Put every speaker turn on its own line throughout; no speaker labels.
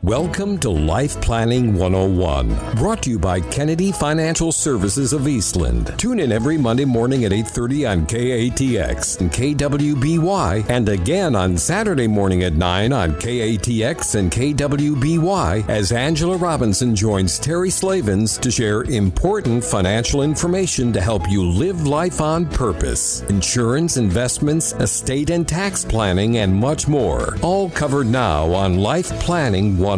Welcome to Life Planning 101, brought to you by Kennedy Financial Services of Eastland. Tune in every Monday morning at 8:30 on KATX and KWBY, and again on Saturday morning at 9 on KATX and KWBY as Angela Robinson joins Terry Slavens to share important financial information to help you live life on purpose. Insurance, investments, estate and tax planning, and much more. All covered now on Life Planning 101.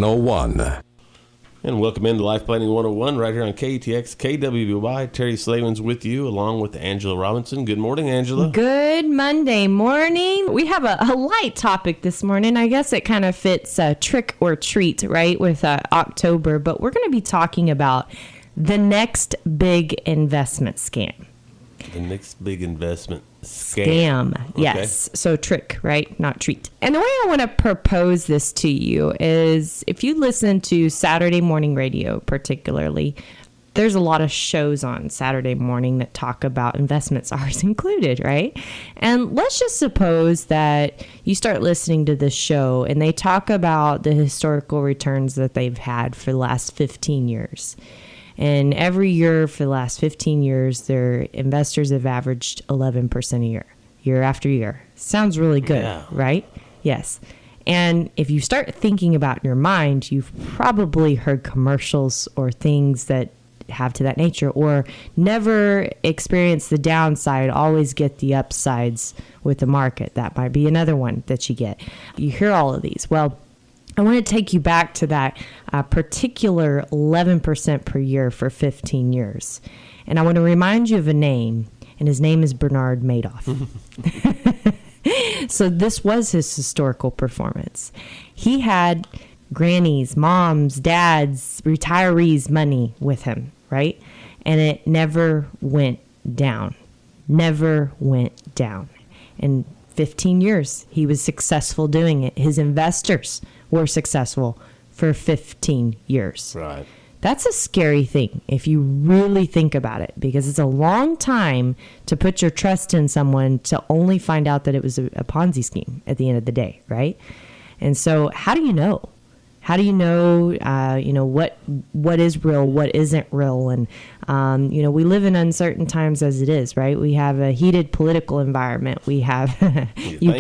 And welcome into Life Planning 101 right here on KTX, KWBY. Terry Slavens with you along with Angela Robinson. Good morning, Angela.
Good Monday morning. We have a light topic this morning. I guess it kind of fits trick or treat, right, with October. But we're going to be talking about the next big investment scam.
The next big investment scam.
Yes.
Okay.
So trick, right? Not treat. And the way I want to propose this to you is if you listen to Saturday morning radio, particularly, there's a lot of shows on Saturday morning that talk about investments, ours included, right? And let's just suppose that you start listening to this show and they talk about the historical returns that they've had for the last 15 years. And every year for the last 15 years, their investors have averaged 11% a year, year after year. Sounds really good, right? Yes. And if you start thinking about in your mind, you've probably heard commercials or things that have to that nature, or never experience the downside, always get the upsides with the market. That might be another one that you get. You hear all of these. Well, I want to take you back to that particular 11% per year for 15 years. And I want to remind you of a name, and his name is Bernard Madoff. So this was his historical performance. He had grannies, moms, dads, retirees' money with him, right? And it never went down. Never went down. And 15 years, he was successful doing it. His investors were successful for 15 years.
Right.
That's a scary thing if you really think about it, because it's a long time to put your trust in someone to only find out that it was a Ponzi scheme at the end of the day, right? And so how do you know? How do you know, what is real, what isn't real? And, we live in uncertain times as it is, right? We have a heated political environment. We have, you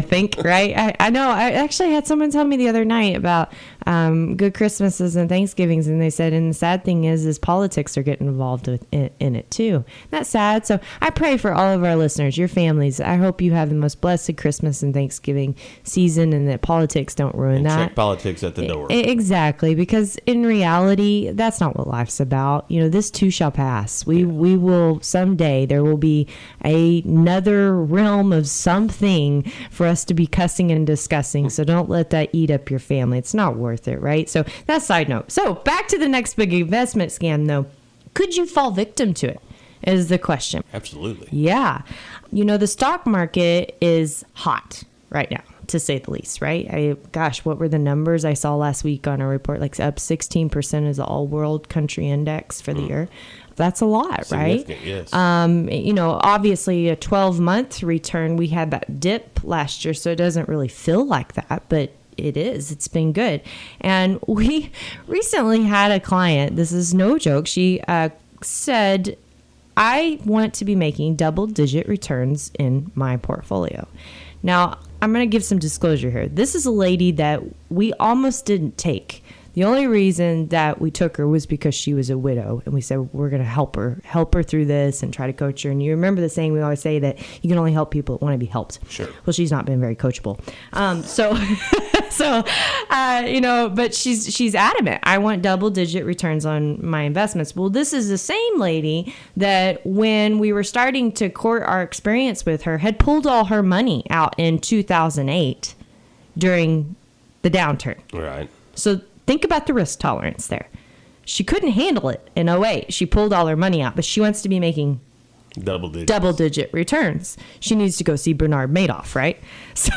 think, right? I know. I actually had someone tell me the other night about good Christmases and Thanksgivings, and they said, and the sad thing is politics are getting involved in it too. That's sad. So I pray for all of our listeners, your families. I hope you have the most blessed Christmas and Thanksgiving season, and that politics don't ruin that.
Check politics at the door.
Exactly, because in reality, that's not what life's about. This too shall pass. We will someday, there will be another realm of something for us to be cussing and discussing. So don't let that eat up your family. It's not worth it, right? So that's side note. So back to the next big investment scam, though. Could you fall victim to it? Is the question.
Absolutely.
Yeah. The stock market is hot right now, to say the least, right? What were the numbers I saw last week on a report? Like up 16% is the all world country index for the year. That's a lot, right?
Yes.
Obviously a 12-month return. We had that dip last year, so it doesn't really feel like that, but it is. It's been good. And we recently had a client. This is no joke. She said, I want to be making double-digit returns in my portfolio. Now, I'm going to give some disclosure here. This is a lady that we almost didn't take. The only reason that we took her was because she was a widow, and we said we're going to help her through this and try to coach her. And you remember the saying we always say that you can only help people that want to be helped.
Sure.
Well, she's not been very coachable. But she's adamant. I want double-digit returns on my investments. Well, this is the same lady that when we were starting to court our experience with her had pulled all her money out in 2008 during the downturn.
Right.
So think about the risk tolerance there. She couldn't handle it in 2008. She pulled all her money out, but she wants to be making double-digit returns. She needs to go see Bernard Madoff, right? So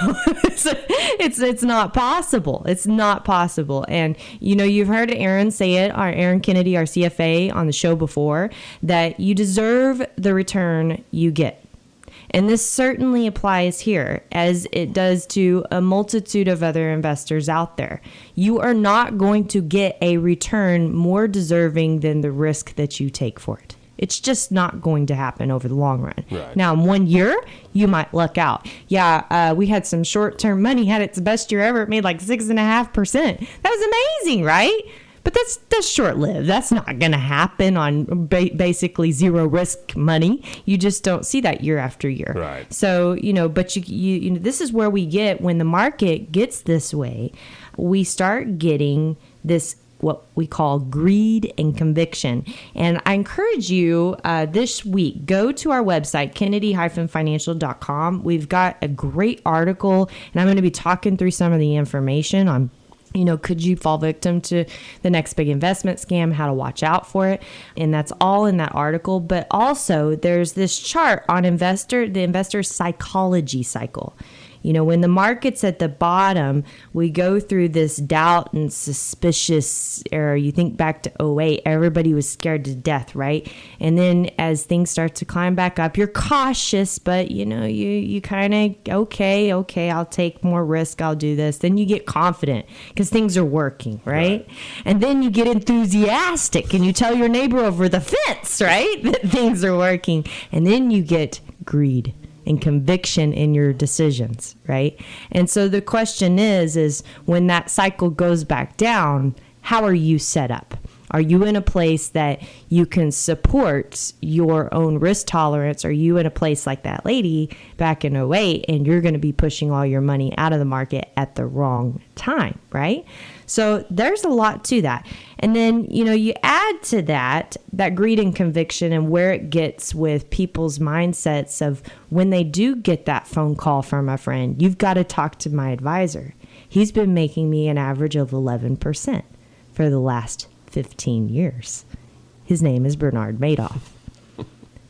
it's not possible. It's not possible. And, you've heard Aaron say it, Aaron Kennedy, our CFA, on the show before, that you deserve the return you get. And this certainly applies here, as it does to a multitude of other investors out there. You are not going to get a return more deserving than the risk that you take for it. It's just not going to happen over the long run.
Right.
Now, in 1 year, you might luck out. Yeah, we had some short-term money, had its best year ever. It made like 6.5%. That was amazing, right? But that's short-lived. That's not going to happen on basically zero risk money. You just don't see that year after year.
Right.
So, but you this is where we get, when the market gets this way, we start getting this what we call greed and conviction. And I encourage you this week, go to our website, kennedy-financial.com. We've got a great article, and I'm going to be talking through some of the information on, could you fall victim to the next big investment scam, how to watch out for it. And that's all in that article. But also there's this chart on the investor psychology cycle. When the market's at the bottom, we go through this doubt and suspicious era. You think back to 2008, everybody was scared to death, right? And then as things start to climb back up, you're cautious, but you kind of, okay, I'll take more risk, I'll do this. Then you get confident because things are working, right? And then you get enthusiastic and you tell your neighbor over the fence, right, that things are working. And then you get greed and conviction in your decisions, right? And so the question is when that cycle goes back down, how are you set up? Are you in a place that you can support your own risk tolerance? Are you in a place like that lady back in 2008 and you're going to be pushing all your money out of the market at the wrong time, right? So there's a lot to that. And then, you add to that greed and conviction and where it gets with people's mindsets of when they do get that phone call from a friend, you've got to talk to my advisor. He's been making me an average of 11% for the last 15 years. His name is Bernard Madoff.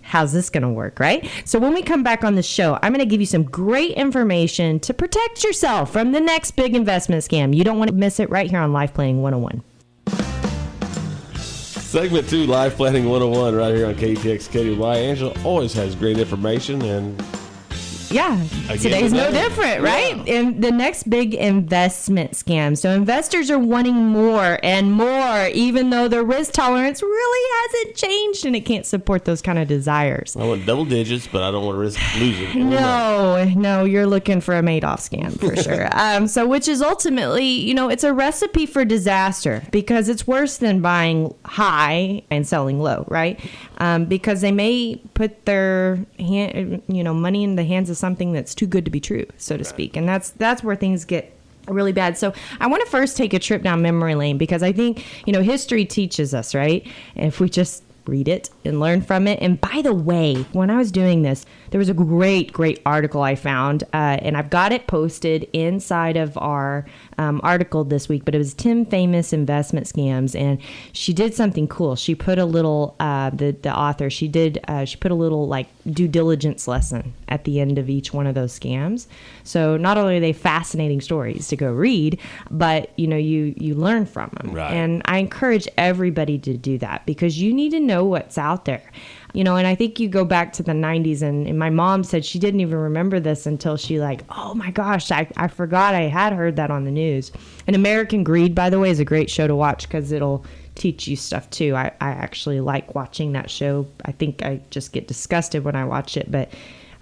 How's this going to work, right? So when we come back on the show, I'm going to give you some great information to protect yourself from the next big investment scam. You don't want to miss it right here on Life Planning 101.
Segment 2, Life Planning 101, right here on KTX KDY. Angela always has great information, and
yeah, today's no different, right?
Yeah.
And the next big investment scam. So investors are wanting more and more, even though their risk tolerance really hasn't changed and it can't support those kind of desires.
I want double digits, but I don't want to risk losing.
No, you're looking for a Madoff scam for sure. So which is ultimately, it's a recipe for disaster because it's worse than buying high and selling low, right? Because they may put their money in the hands of something that's too good to be true, so to speak. And that's where things get really bad. So I want to first take a trip down memory lane because I think, history teaches us, right? If we just read it and learn from it. And by the way, when I was doing this, there was a great article I found, and I've got it posted inside of our article this week, but it was 10 famous investment scams, and she did something cool. She put a little, the author, she put a little like due diligence lesson at the end of each one of those scams. So not only are they fascinating stories to go read, but you learn from them.
Right.
And I encourage everybody to do that because you need to know what's out there. And I think you go back to the 90s and my mom said she didn't even remember this until she oh my gosh, I forgot I had heard that on the news. And American Greed, by the way, is a great show to watch because it'll teach you stuff too. I actually like watching that show. I think I just get disgusted when I watch it, but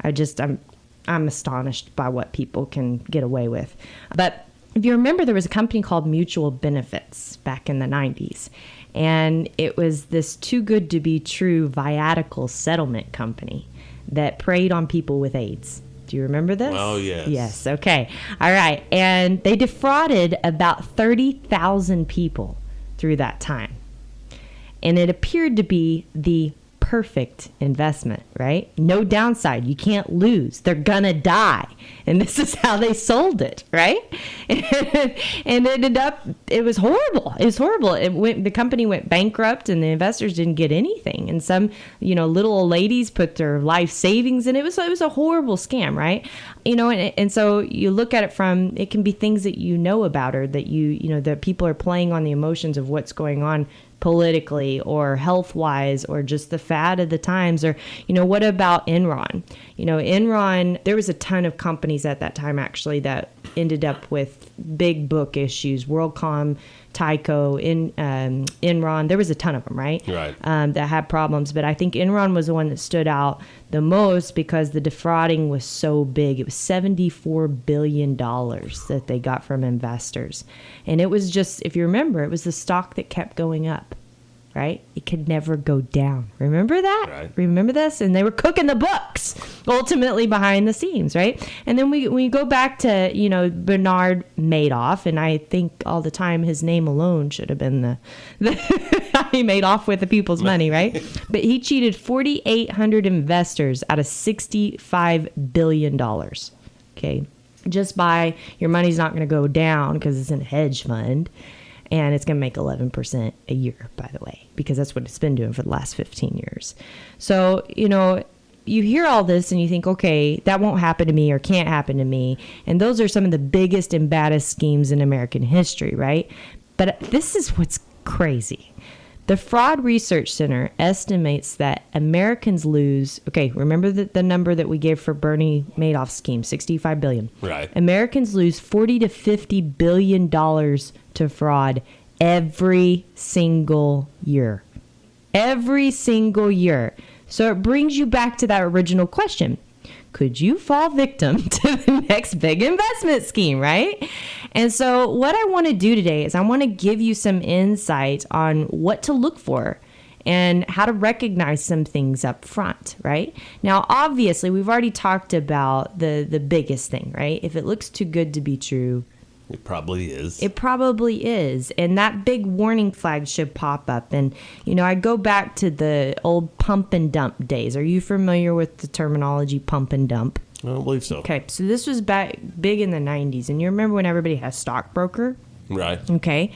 I'm astonished by what people can get away with. But if you remember, there was a company called Mutual Benefits back in the 90s. And it was this too good to be true viatical settlement company that preyed on people with AIDS. Do you remember this?
Oh, yes.
Yes. Okay. All right. And they defrauded about 30,000 people through that time. And it appeared to be the perfect investment, right? No downside. You can't lose. They're gonna die. And this is how they sold it, right? And it was horrible. It was horrible. The company went bankrupt and the investors didn't get anything. And some, little old ladies put their life savings in it. It was a horrible scam, right? And so you look at it from, it can be things that you know about or that that people are playing on the emotions of what's going on politically or health wise or just the fad of the times? Or, what about Enron? Enron, there was a ton of companies at that time actually that ended up with big book issues. WorldCom, Tyco, Enron, there was a ton of them, right?
Right.
That had problems. But I think Enron was the one that stood out the most because the defrauding was so big. It was $74 billion that they got from investors. And it was just, if you remember, it was the stock that kept going up, right? It could never go down. Remember that?
Right.
Remember this? And they were cooking the books ultimately behind the scenes, right? And then we go back to, Bernard Madoff, and I think all the time his name alone should have been the he made off with the people's money, right? But he cheated 4,800 investors out of $65 billion. Okay. Just by your money's not going to go down because it's in a hedge fund. And it's going to make 11% a year, by the way, because that's what it's been doing for the last 15 years. So, you hear all this and you think, okay, that won't happen to me or can't happen to me. And those are some of the biggest and baddest schemes in American history, right? But this is what's crazy. The Fraud Research Center estimates that Americans lose, okay, remember the number that we gave for Bernie Madoff's scheme, $65 billion.
Right.
Americans lose $40 to $50 billion to fraud every single year. Every single year. So it brings you back to that original question. Could you fall victim to the next big investment scheme, right? And so what I want to do today is I want to give you some insight on what to look for and how to recognize some things up front, right? Now, obviously, we've already talked about the biggest thing, right? If it looks too good to be true,
it probably is.
It probably is. And that big warning flag should pop up. And, I go back to the old pump and dump days. Are you familiar with the terminology pump and dump?
I don't believe so.
Okay, so this was back big in the 90s. And you remember when everybody had a stockbroker?
Right.
Okay.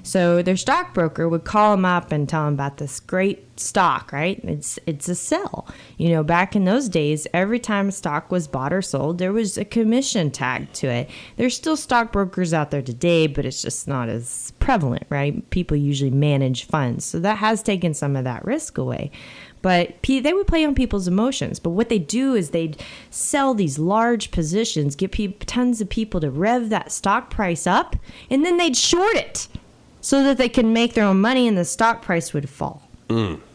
So their stockbroker would call them up and tell them about this great stock, right? It's a sell. Back in those days, every time a stock was bought or sold, there was a commission tag to it. There's still stockbrokers out there today, but it's just not as prevalent, right? People usually manage funds. So that has taken some of that risk away. But they would play on people's emotions. But what they do is they'd sell these large positions, get tons of people to rev that stock price up, and then they'd short it so that they can make their own money and the stock price would fall.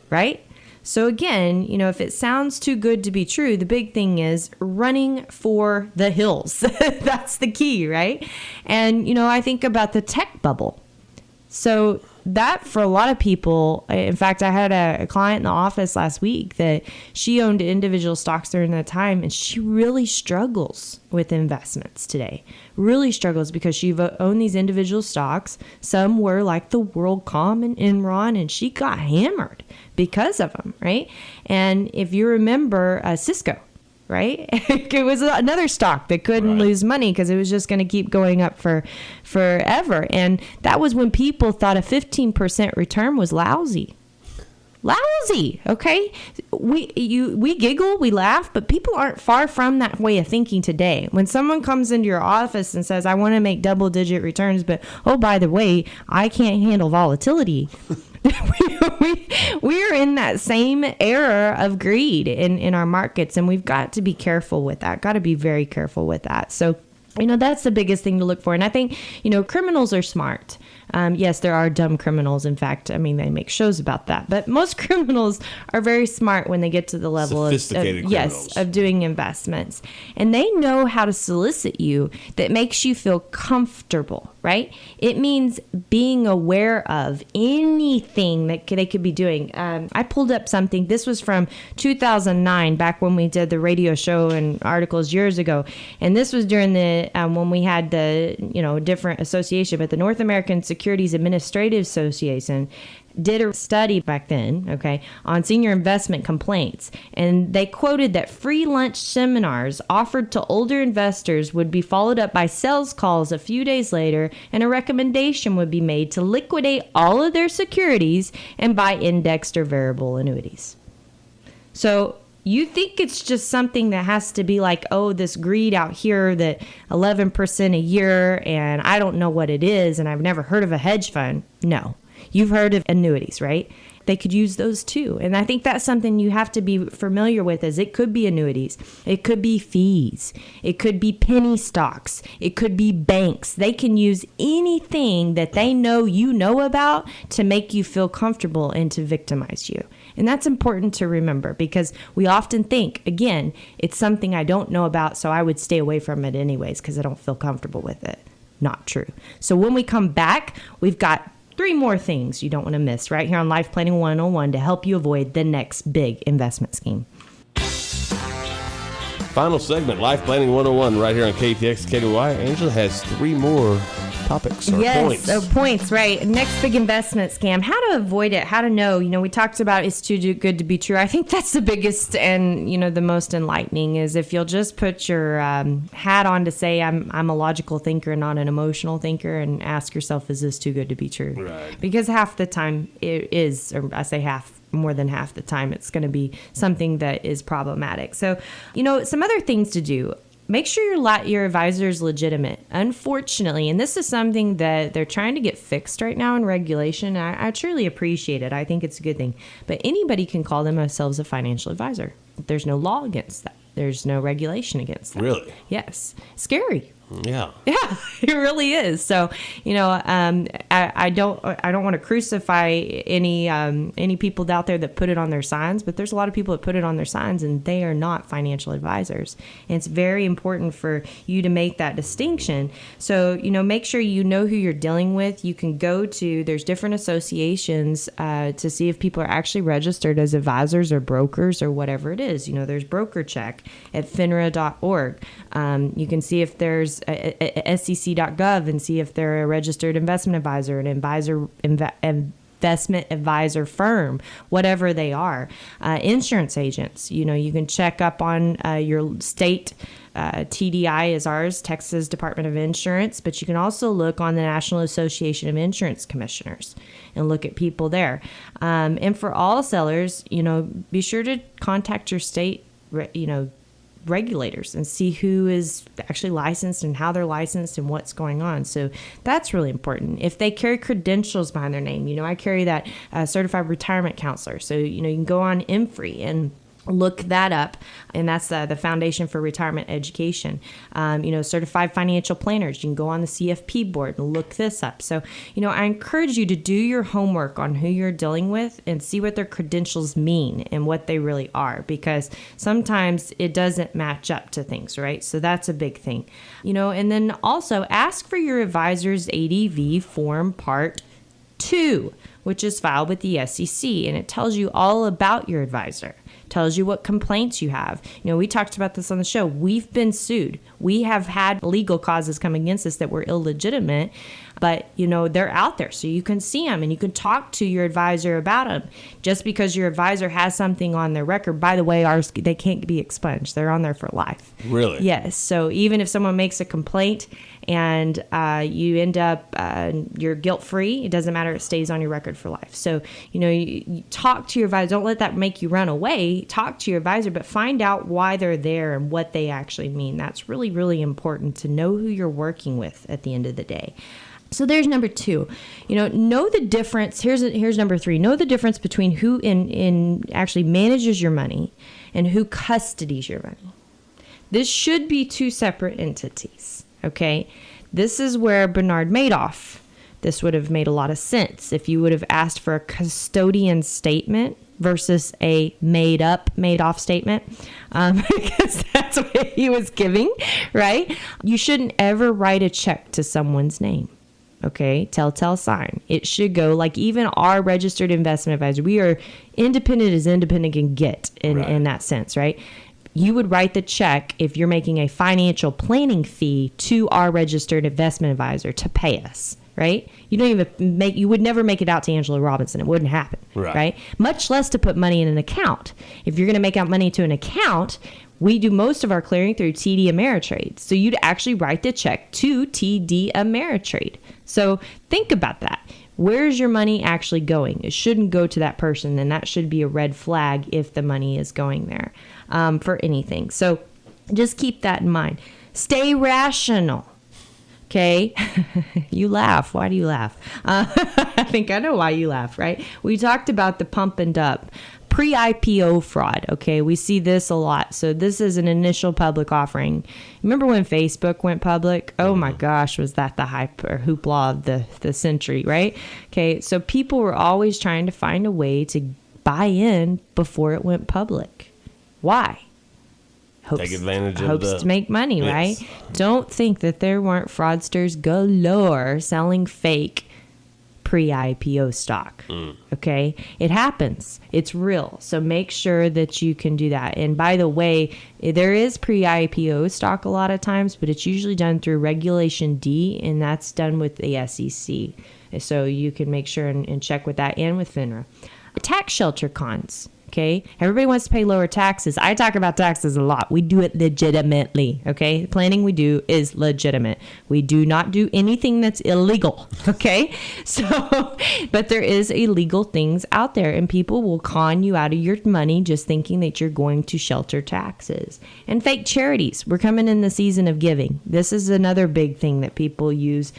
Right? So again, if it sounds too good to be true, the big thing is running for the hills. That's the key, right? And, I think about the tech bubble. So that for a lot of people, in fact, I had a client in the office last week that she owned individual stocks during that time, and she really struggles with investments today. Really struggles because she owned these individual stocks. Some were like the WorldCom and Enron, and she got hammered because of them, right? And if you remember Cisco, right? It was another stock that couldn't lose money because it was just going to keep going up for forever. And that was when people thought a 15% return was lousy. Lousy, okay? We giggle, we laugh, but people aren't far from that way of thinking today. When someone comes into your office and says, I want to make double-digit returns, but, oh, by the way, I can't handle volatility. We are in that same era of greed in our markets, and we've got to be careful with that. Got to be very careful with that. So, that's the biggest thing to look for. And I think, criminals are smart. Yes, there are dumb criminals. In fact, they make shows about that. But most criminals are very smart when they get to the level of doing investments. And they know how to solicit you that makes you feel comfortable, right? It means being aware of anything that they could be doing. I pulled up something. This was from 2009, back when we did the radio show and articles years ago. And this was during the when we had the different association, but the North American Securities Administrative Association did a study back then, okay, on senior investment complaints. And they quoted that free lunch seminars offered to older investors would be followed up by sales calls a few days later, and a recommendation would be made to liquidate all of their securities and buy indexed or variable annuities. So you think it's just something that has to be like, oh, this greed out here that 11% a year, and I don't know what it is, and I've never heard of a hedge fund. No. You've heard of annuities, right? They could use those too. And I think that's something you have to be familiar with, is it could be annuities. It could be fees. It could be penny stocks. It could be banks. They can use anything that they know you know about to make you feel comfortable and to victimize you. And that's important to remember, because we often think, again, it's something I don't know about, so I would stay away from it anyways because I don't feel comfortable with it. Not true. So when we come back, we've got 3 more things you don't want to miss right here on Life Planning 101 to help you avoid the next big investment scheme.
Final segment, Life Planning 101, right here on KTX KDY. Angela has 3 more topics or points.
Yes, points, right. Next big investment scam. How to avoid it, how to know. We talked about it's too good to be true. I think that's the biggest and, the most enlightening is if you'll just put your hat on to say I'm a logical thinker, not an emotional thinker, and ask yourself, is this too good to be true?
Right.
Because half the time it is, or I say half, more than half the time, it's going to be something that is problematic. So, some other things to do. Make sure your advisor is legitimate. Unfortunately, and this is something that they're trying to get fixed right now in regulation. I truly appreciate it. I think it's a good thing. But anybody can call themselves a financial advisor. There's no law against that. There's no regulation against that.
Really?
Yes. Scary.
Yeah.
Yeah, it really is. So, I don't want to crucify any people out there that put it on their signs, but there's a lot of people that put it on their signs and they are not financial advisors. And it's very important for you to make that distinction. So, make sure you know who you're dealing with. You can go to, there's different associations to see if people are actually registered as advisors or brokers or whatever it is. There's BrokerCheck at FINRA.org. You can see if there's SEC.gov and see if they're a registered investment advisor, an investment advisor firm, whatever they are. Insurance agents, you can check up on your state. TDI is ours, Texas Department of Insurance, but you can also look on the National Association of Insurance Commissioners and look at people there. And for all sellers, be sure to contact your state, regulators and see who is actually licensed and how they're licensed and what's going on. So that's really important. If they carry credentials behind their name, I carry that certified retirement counselor. So, you can go on INFRE and look that up, and that's the Foundation for Retirement Education. Certified financial planners, you can go on the CFP board and look this up. So, I encourage you to do your homework on who you're dealing with and see what their credentials mean and what they really are, because sometimes it doesn't match up to things, right? So that's a big thing. And then also ask for your advisor's ADV form part 2, which is filed with the SEC, and it tells you all about your advisor. Tells you what complaints you have. We talked about this on the show. We've been sued. We have had legal causes come against us that were illegitimate, but they're out there, so you can see them and you can talk to your advisor about them. Just because your advisor has something on their record, by the way, ours, they can't be expunged. They're on there for life.
Really?
Yes. So even if someone makes a complaint and you end up you're guilt-free, it doesn't matter. It stays on your record for life. So you talk to your advisor. Don't let that make you run away. Talk to your advisor, but find out why they're there and what they actually mean. That's really, really important to know who you're working with at the end of the day. So there's number 2. Know the difference. Here's number 3. Know the difference between who in actually manages your money and who custodies your money. This should be 2 separate entities. Okay, this is where Bernard Madoff. This would have made a lot of sense if you would have asked for a custodian statement versus a made-up Madoff statement, because that's what he was giving, right? You shouldn't ever write a check to someone's name. Okay, telltale sign. It should go like even our registered investment advisor. We are independent as independent can get in that sense, right? You would write the check if you're making a financial planning fee to our registered investment advisor to pay us, right? You would never make it out to Angela Robinson. It wouldn't happen, right? Much less to put money in an account. If you're going to make out money to an account, we do most of our clearing through TD Ameritrade. So you'd actually write the check to TD Ameritrade. So think about that. Where's your money actually going? It shouldn't go to that person, and that should be a red flag if the money is going there for anything. So just keep that in mind. Stay rational. Okay. You laugh. Why do you laugh? I think I know why you laugh, right? We talked about the pump and dump. Pre-IPO fraud, okay? We see this a lot. So this is an initial public offering. Remember when Facebook went public? Oh my gosh, was that the hype or hoopla of the century, right? Okay, so people were always trying to find a way to buy in before it went public. Why?
Take advantage of
to make money,
Yes.
right? Don't think that there weren't fraudsters galore selling fake pre-IPO stock. Okay? It happens. It's real. So make sure that you can do that. And by the way, there is pre-IPO stock a lot of times, but it's usually done through Regulation D, and that's done with the SEC. So you can make sure and check with that and with FINRA. Tax shelter cons. Okay. Everybody wants to pay lower taxes. I talk about taxes a lot. We do it legitimately. Okay. The planning we do is legitimate. We do not do anything that's illegal. Okay. So, but there is illegal things out there, and people will con you out of your money just thinking that you're going to shelter taxes. And fake charities. We're coming in the season of giving. This is another big thing that people use,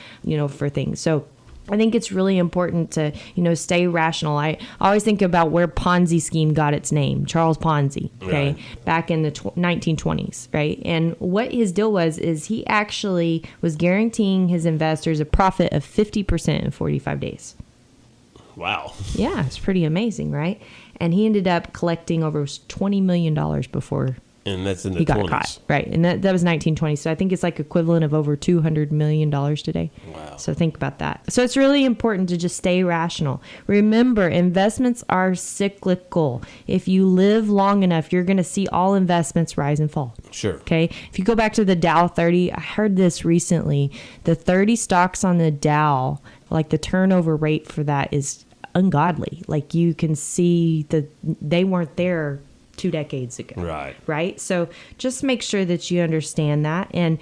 for things. So, I think it's really important to, stay rational. I always think about where Ponzi scheme got its name, Charles Ponzi, okay,
Right.
back in the 1920s, right? And what his deal was is he actually was guaranteeing his investors a profit of 50% in 45 days.
Wow.
Yeah, it's pretty amazing, right? And he ended up collecting over $20 million before
And that's in the
he got
20s.
caught, right? And that was 1920. So I think it's like equivalent of over $200 million today.
Wow.
So think about that. So it's really important to just stay rational. Remember, investments are cyclical. If you live long enough, you're going to see all investments rise and fall.
Sure.
Okay. If you go back to the Dow 30, I heard this recently. The 30 stocks on the Dow, like the turnover rate for that is ungodly. Like you can see that they weren't there 2 decades ago. Right. So just make sure that you understand that. And,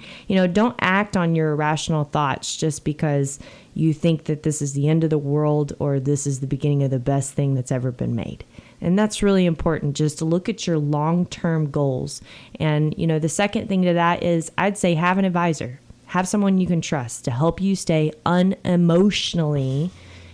don't act on your irrational thoughts just because you think that this is the end of the world or this is the beginning of the best thing that's ever been made. And that's really important, just to look at your long-term goals. And, the second thing to that is I'd say have an advisor. Have someone you can trust to help you stay unemotionally,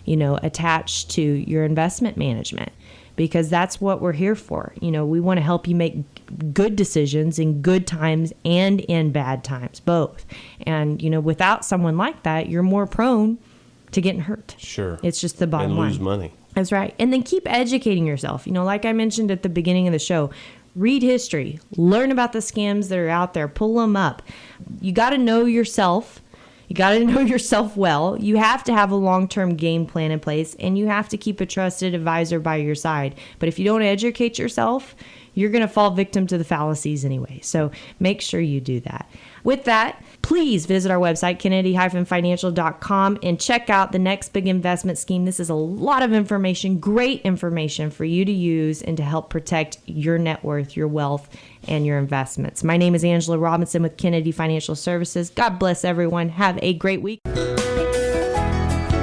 attached to your investment management. Because that's what we're here for. We want to help you make good decisions in good times and in bad times, both. And, without someone like that, you're more prone to getting hurt.
Sure.
It's just the bottom
and
line.
lose money.
That's right. And then keep educating yourself. Like I mentioned at the beginning of the show, read history, learn about the scams that are out there, pull them up. You got to know yourself. You got to know yourself well. You have to have a long-term game plan in place, and you have to keep a trusted advisor by your side. But if you don't educate yourself, you're going to fall victim to the fallacies anyway. So make sure you do that. With that, please visit our website, Kennedy-financial.com, and check out the next big investment scheme. This is a lot of information, great information for you to use and to help protect your net worth, your wealth, and your investments. My name is Angela Robinson with Kennedy Financial Services. God bless everyone. Have a great week.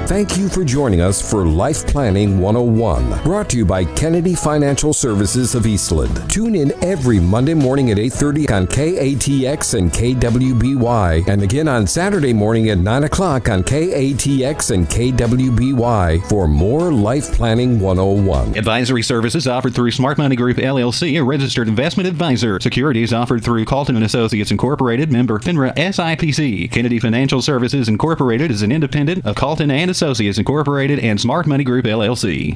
Thank you for joining us for Life Planning 101, brought to you by Kennedy Financial Services of Eastland. Tune in every Monday morning at 8:30 on KATX and KWBY, and again on Saturday morning at 9 o'clock on KATX and KWBY for more Life Planning 101.
Advisory services offered through Smart Money Group, LLC, a registered investment advisor. Securities offered through Calton & Associates Incorporated, member FINRA SIPC. Kennedy Financial Services Incorporated is an independent of Calton & Associates Incorporated and Smart Money Group, LLC.